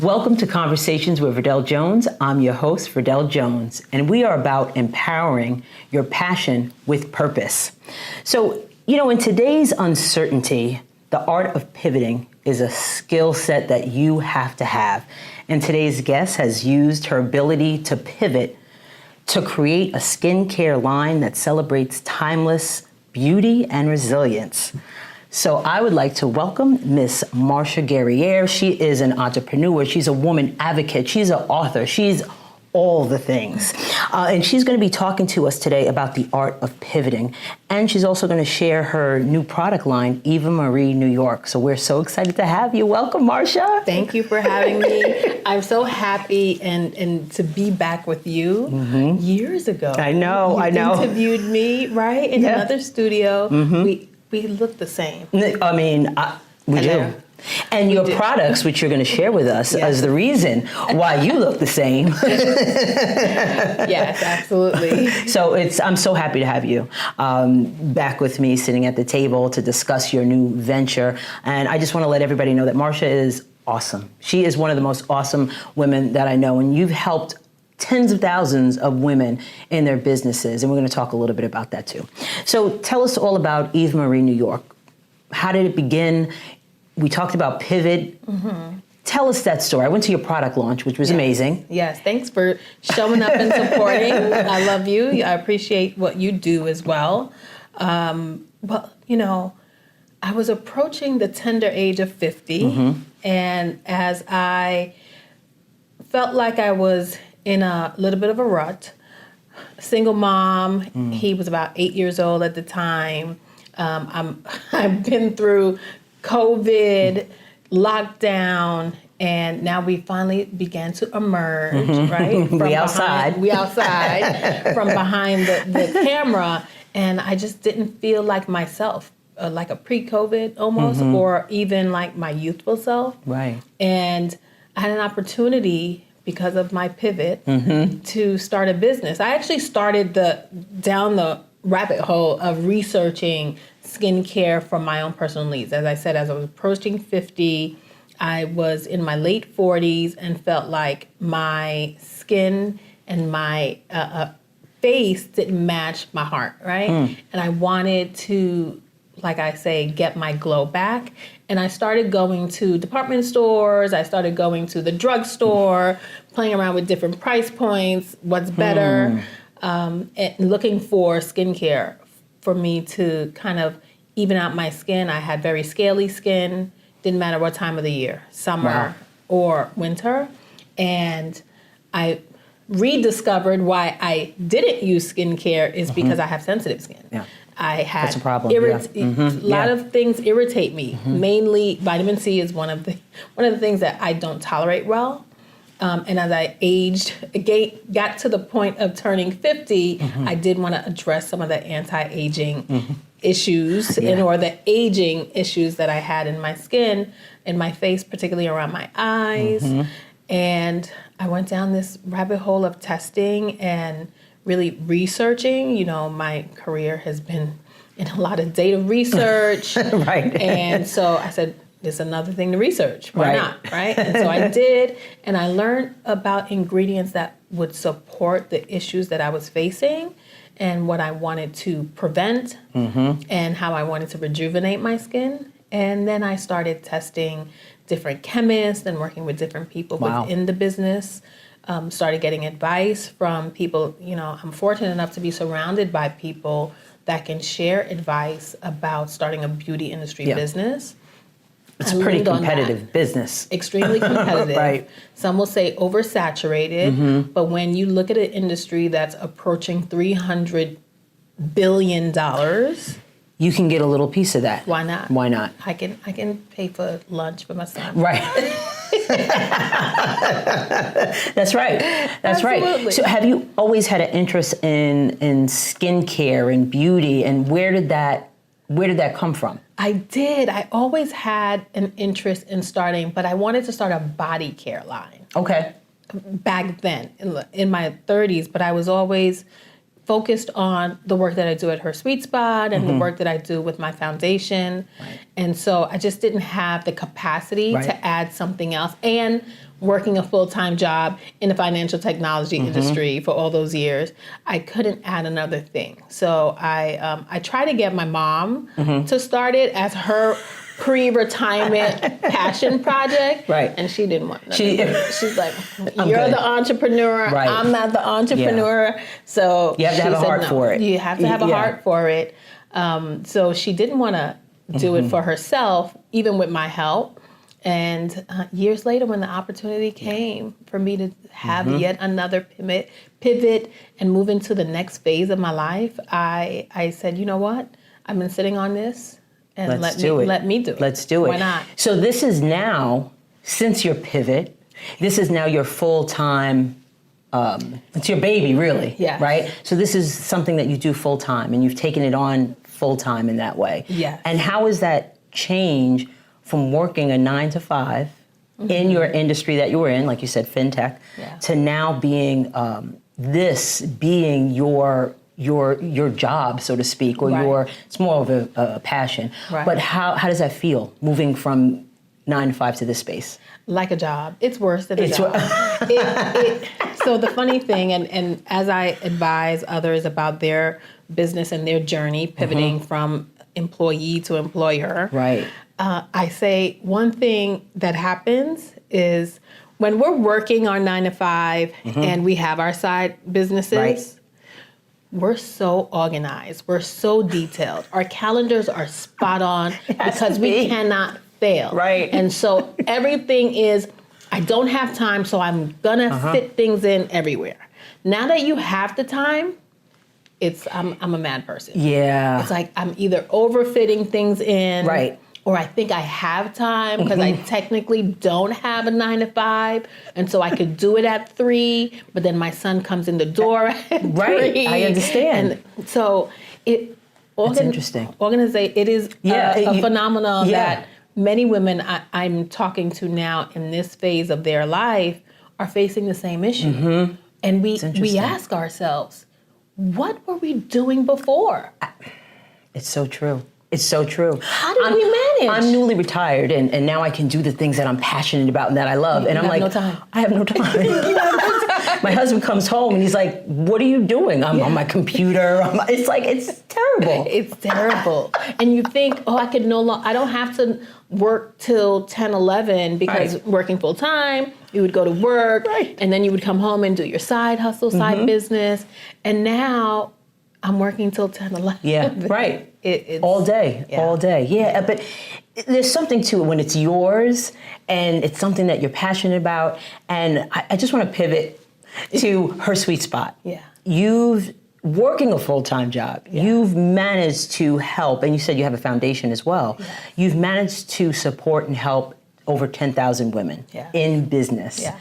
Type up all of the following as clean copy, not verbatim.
Welcome to Conversations with Verdel Jones. I'm your host, Verdel Jones, and we are about empowering your passion with purpose. So, in today's uncertainty, the art of pivoting is a skill set that you have to have. And today's guest has used her ability to pivot to create a skincare line that celebrates timeless beauty and resilience. So I would like to welcome Miss Marsha Guerrier. She is an entrepreneur. She's a woman advocate. She's an author. She's all the things. And she's going to be talking to us today about the art of pivoting. And she's also going to share her new product line, YvaMarie New York. So we're so excited to have you. Welcome, Marsha. Thank you for having me. I'm so happy and to be back with you years ago. I know. You interviewed me, right, in another studio. We look the same. I mean, we do. And your products, which you're going to share with us, is the reason why you look the same. Yes, absolutely. So I'm so happy to have you back with me, sitting at the table to discuss your new venture. And I just want to let everybody know that Marsha is awesome. She is one of the most awesome women that I know, and you've helped tens of thousands of women in their businesses, and we're going to talk a little bit about that too. So tell us all about YvaMarie New York. How did it begin? We talked about pivot. Tell us that story. I went to your product launch, which was amazing. Yes, thanks for showing up and supporting. I love you. I appreciate what you do as well. I was approaching the tender age of 50, and as I felt like I was in a little bit of a rut, single mom, he was about 8 years old at the time. I've been through COVID, lockdown, and now we finally began to emerge, right? We outside from behind the camera, and I just didn't feel like myself, like a pre-COVID almost, or even like my youthful self. Right. And I had an opportunity because of my pivot to start a business. I actually started down the rabbit hole of researching skincare from my own personal needs. As I said, as I was approaching 50, I was in my late 40s and felt like my skin and my face didn't match my heart, right? And I wanted to, like I say, get my glow back. And I started going to department stores. I started going to the drugstore, playing around with different price points, what's better, and looking for skincare for me to kind of even out my skin. I had very scaly skin, didn't matter what time of the year, summer or winter. And I rediscovered why I didn't use skincare is because I have sensitive skin. Yeah. I had That's a problem. A lot of things irritate me. Mainly, vitamin C is one of the things that I don't tolerate well. And as I got to the point of turning 50, I did want to address some of the anti-aging issues or the aging issues that I had in my skin, in my face, particularly around my eyes. And I went down this rabbit hole of testing and really researching. My career has been in a lot of data research. Right. And so I said, it's another thing to research. Why not, right? And so I did, and I learned about ingredients that would support the issues that I was facing and what I wanted to prevent and how I wanted to rejuvenate my skin. And then I started testing different chemists and working with different people within the business. Started getting advice from people. I'm fortunate enough to be surrounded by people that can share advice about starting a beauty industry business. It's a pretty competitive business. Extremely competitive. Right. Some will say oversaturated, but when you look at an industry that's approaching $300 billion, you can get a little piece of that. Why not? Why not? I can pay for lunch for my son. Right. That's right. That's Absolutely. right. So have you always had an interest in skincare and beauty, and where did that come from? I did. I always had an interest in starting, but I wanted to start a body care line. Okay. Back then, in my 30s, but I was always focused on the work that I do at HerSuiteSpot and the work that I do with my foundation. Right. And so I just didn't have the capacity to add something else. And working a full-time job in the financial technology industry for all those years, I couldn't add another thing. So I tried to get my mom to start it as her pre-retirement passion project. Right. And she didn't want nothing. She's like, you're the entrepreneur. Right. I'm not the entrepreneur. Yeah. So you have to have a heart for it. You have to have a heart for it. So she didn't want to do it for herself, even with my help. And years later, when the opportunity came for me to have yet another pivot and move into the next phase of my life, I said, you know what? I've been sitting on this, and let me do it. Let's do it. Why not? So this is now, since your pivot, this is now your full-time, it's your baby, really, right? So this is something that you do full-time, and you've taken it on full-time in that way. Yes. And how has that changed from working a 9 to 5 in your industry that you were in, like you said, fintech, to now being being your job, so to speak, or it's more of a passion. Right. But how does that feel, moving from 9 to 5 to this space? Like a job. It's worse than a job. So the funny thing, and as I advise others about their business and their journey, pivoting from employee to employer, right. I say one thing that happens is when we're working our 9 to 5 and we have our side businesses, we're so organized. We're so detailed. Our calendars are spot on because we cannot fail. Right. And so everything is, I don't have time, so I'm going to fit things in everywhere. Now that you have the time, I'm a mad person. Yeah. It's like I'm either overfitting things in. Right. Or I think I have time because I technically don't have a 9 to 5, and so I could do it at 3. But then my son comes in the door at 3. I understand. And so that's interesting. It is a phenomenon that many women I'm talking to now in this phase of their life are facing the same issue, and we ask ourselves, what were we doing before? It's so true. It's so true. How did we manage? I'm newly retired, and now I can do the things that I'm passionate about and that I love. And I'm like, I have no time. My husband comes home and he's like, what are you doing? I'm on my computer. It's terrible. It's terrible. And you think, I could I don't have to work till 10, 11 because working full time, you would go to work and then you would come home and do your side hustle, side business. And now I'm working till 10, 11. Yeah, right. It's all day. Yeah, but there's something to it when it's yours and it's something that you're passionate about. And I just want to pivot to HerSuiteSpot. Yeah. You've working a full-time job. Yeah. You've managed to help, and you said you have a foundation as well. Yeah. You've managed to support and help over 10,000 women in business. Yeah.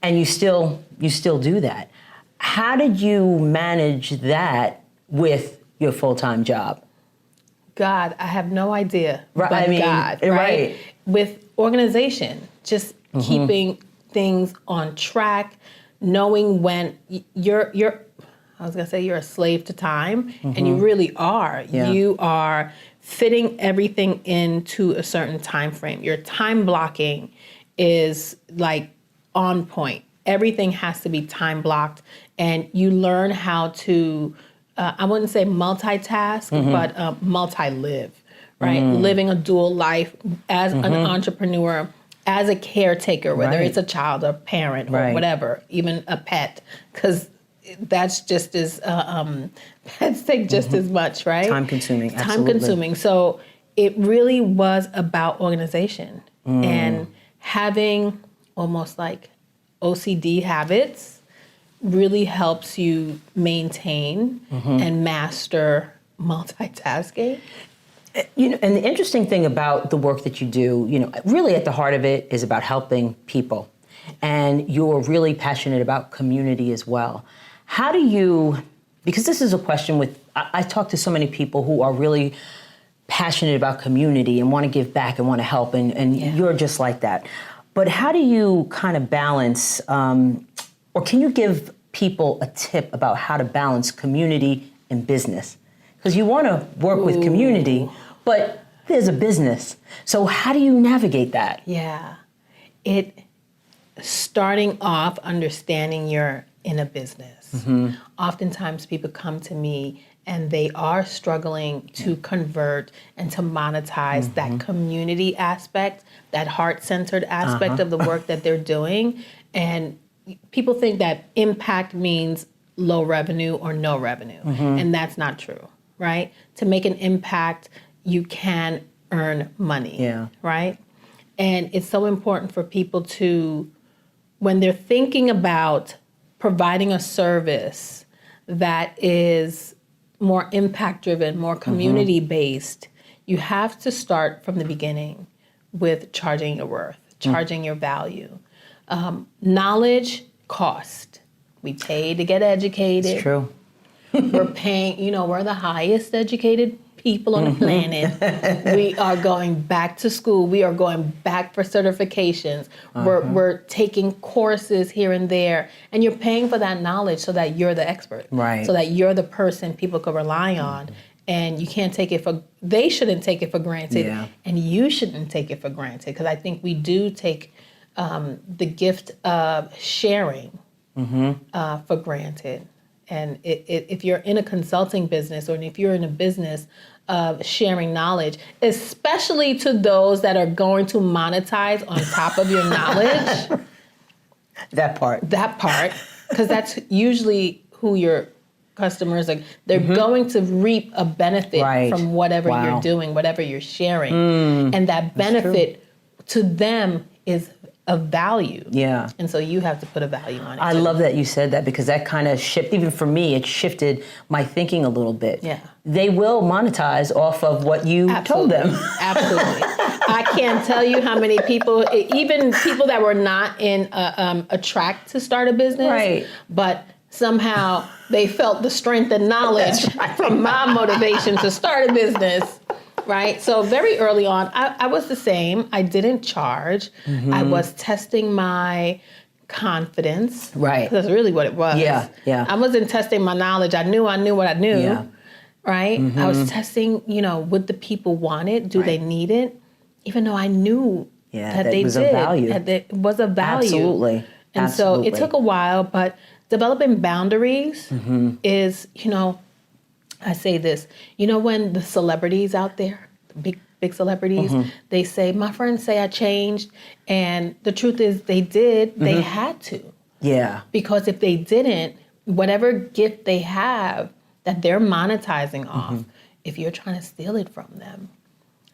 And you still do that. How did you manage that with your full-time job? God, I have no idea. Right. But God, right? With organization, just keeping things on track, knowing when you're a slave to time, and you really are. Yeah. You are fitting everything into a certain time frame. Your time blocking is like on point. Everything has to be time blocked, and you learn how to, I wouldn't say multitask, but multi-live, right? Living a dual life as an entrepreneur, as a caretaker, whether it's a child, a parent, or whatever, even a pet, because that's just as, pets take just as much, right? Time consuming, absolutely. Time consuming. So it really was about organization and having almost like OCD habits really helps you maintain and master multitasking. You know, and the interesting thing about the work that you do, you know, really at the heart of it is about helping people. And you're really passionate about community as well. How do you, because this is a question I talk to so many people who are really passionate about community and want to give back and want to help, and you're just like that. But how do you kind of balance, or can you give people a tip about how to balance community and business? Because you want to work with community, but there's a business. So how do you navigate that? Yeah. starting off understanding you're in a business. Oftentimes people come to me and they are struggling to convert and to monetize that community aspect, that heart-centered aspect of the work that they're doing. And people think that impact means low revenue or no revenue. And that's not true, right? To make an impact, you can earn money, right? And it's so important for people to, when they're thinking about providing a service that is more impact-driven, more community-based, you have to start from the beginning with charging your worth, charging your value. Knowledge, cost. We pay to get educated. It's true. We're paying, we're the highest educated people on the planet. We are going back to school. We are going back for certifications. We're taking courses here and there. And you're paying for that knowledge so that you're the expert. Right. So that you're the person people can rely on. And you can't take it they shouldn't take it for granted. And you shouldn't take it for granted. Because I think we do take the gift of sharing for granted. And if you're in a consulting business, or if you're in a business of sharing knowledge, especially to those that are going to monetize on top of your knowledge. That part, because that's usually who your customers are. They're going to reap a benefit from whatever you're doing, whatever you're sharing. And that benefit to them is of value. And so you have to put a value on it. I love that you said that, because that kind of even for me, it shifted my thinking a little bit. They will monetize off of what you told them. Absolutely. I can't tell you how many people, even people that were not in a track to start a business, but somehow they felt the strength and knowledge from my motivation to start a business. Right. So very early on, I was the same. I didn't charge. I was testing my confidence. Right. That's really what it was. I wasn't testing my knowledge. I knew what I knew. Right. I was testing, what the people wanted. Do they need it? Even though I knew that they did. That it was a value. Absolutely. And so it took a while, but developing boundaries is, I say this, when the celebrities out there, the big celebrities, they say, my friends say I changed. And the truth is they did, they had to. Because if they didn't, whatever gift they have that they're monetizing off, if you're trying to steal it from them,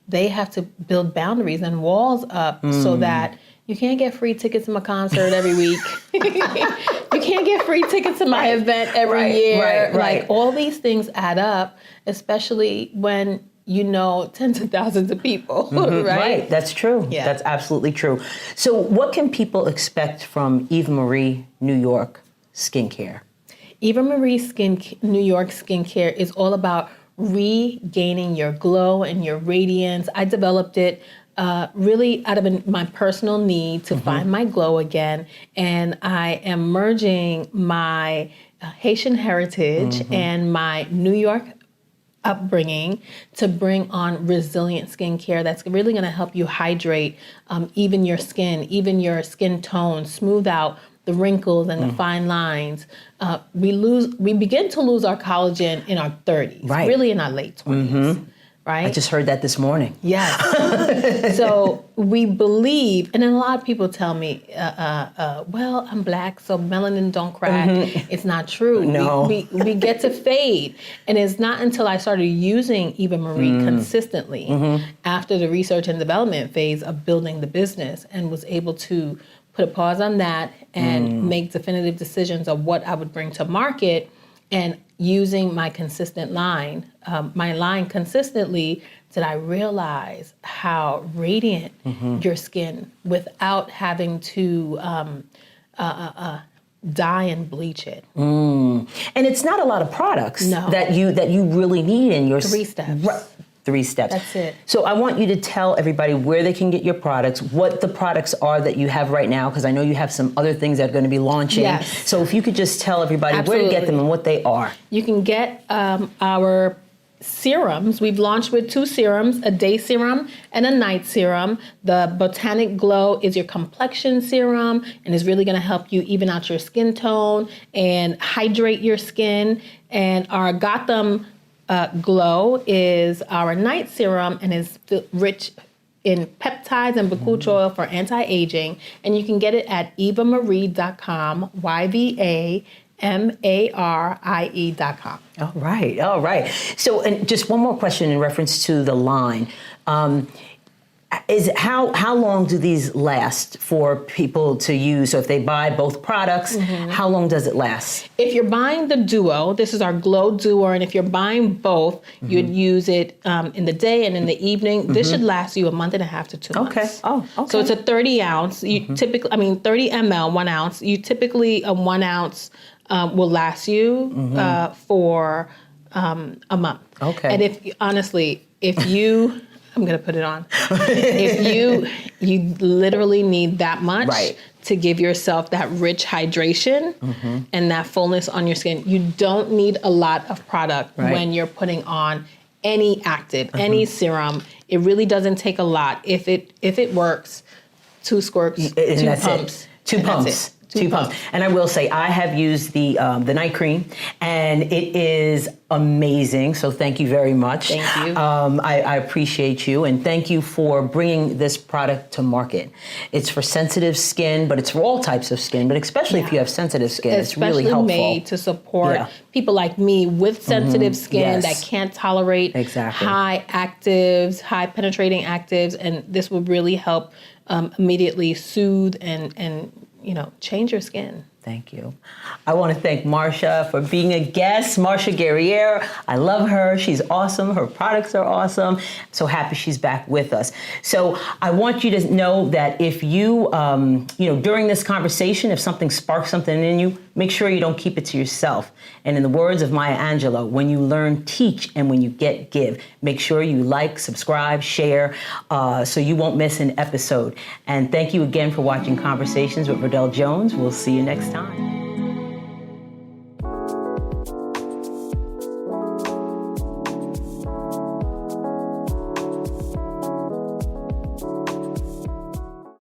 they have to build boundaries and walls up so that you can't get free tickets to my concert every week. You can't get free tickets to my event every year. Like all these things add up, especially when tens of thousands of people, right? That's true. That's absolutely true. So what can people expect from YvaMarie New York skincare? YvaMarie New York skincare is all about regaining your glow and your radiance. I developed it really out of my personal need to find my glow again. And I am merging my Haitian heritage and my New York upbringing to bring on resilient skincare that's really going to help you hydrate even your skin tone, smooth out the wrinkles and the fine lines. We begin to lose our collagen in our 30s, really in our late 20s. Right? I just heard that this morning. Yes. So we believe, and then a lot of people tell me, well, I'm black, so melanin don't crack. It's not true. No. We get to fade. And it's not until I started using YvaMarie consistently after the research and development phase of building the business and was able to put a pause on that and make definitive decisions of what I would bring to market, and using my consistent line, consistently, did I realize how radiant your skin without having to dye and bleach it. And it's not a lot of products that you really need in your 3 steps. 3 steps. That's it. So I want you to tell everybody where they can get your products, what the products are that you have right now, because I know you have some other things that are going to be launching. Yes. So if you could just tell everybody where to get them and what they are. You can get our serums. We've launched with 2 serums, a day serum and a night serum. The Botanic Glow is your complexion serum and is really going to help you even out your skin tone and hydrate your skin. And our Gotham Glow is our night serum and is rich in peptides and bakuchi oil for anti-aging. And you can get it at YvaMarie.com, YvaMarie.com. All right, all right. So, and just one more question in reference to the line. Is how long do these last for people to use? So if they buy both products, how long does it last? If you're buying the duo, this is our Glow Duo, and if you're buying both, you'd use it in the day and in the evening. This should last you a month and a half to 2 months. Okay. Oh, okay. So it's a 30 ounce. You typically, 30 ml, 1 ounce. You typically, a 1 ounce will last you for a month. Okay. And if you I'm going to put it on. If you literally need that much to give yourself that rich hydration and that fullness on your skin, you don't need a lot of product when you're putting on any active, any serum. It really doesn't take a lot. If it works, 2 squirts, 2 pumps. 2 pumps. 2 pumps. And I will say, I have used the night cream, and it is amazing. So thank you very much. Thank you. I appreciate you, and thank you for bringing this product to market. It's for sensitive skin, but it's for all types of skin, but especially if you have sensitive skin, it's really helpful. Made to support people like me with sensitive skin that can't tolerate high actives, high penetrating actives, and this will really help immediately soothe and change your skin. Thank you. I want to thank Marsha for being a guest. Marsha Guerrier, I love her. She's awesome. Her products are awesome. I'm so happy she's back with us. So I want you to know that if you, during this conversation, if something sparks something in you, make sure you don't keep it to yourself. And in the words of Maya Angelou, when you learn, teach, and when you get, give. Make sure you like, subscribe, share, so you won't miss an episode. And thank you again for watching Conversations with Verdel Jones. We'll see you next time.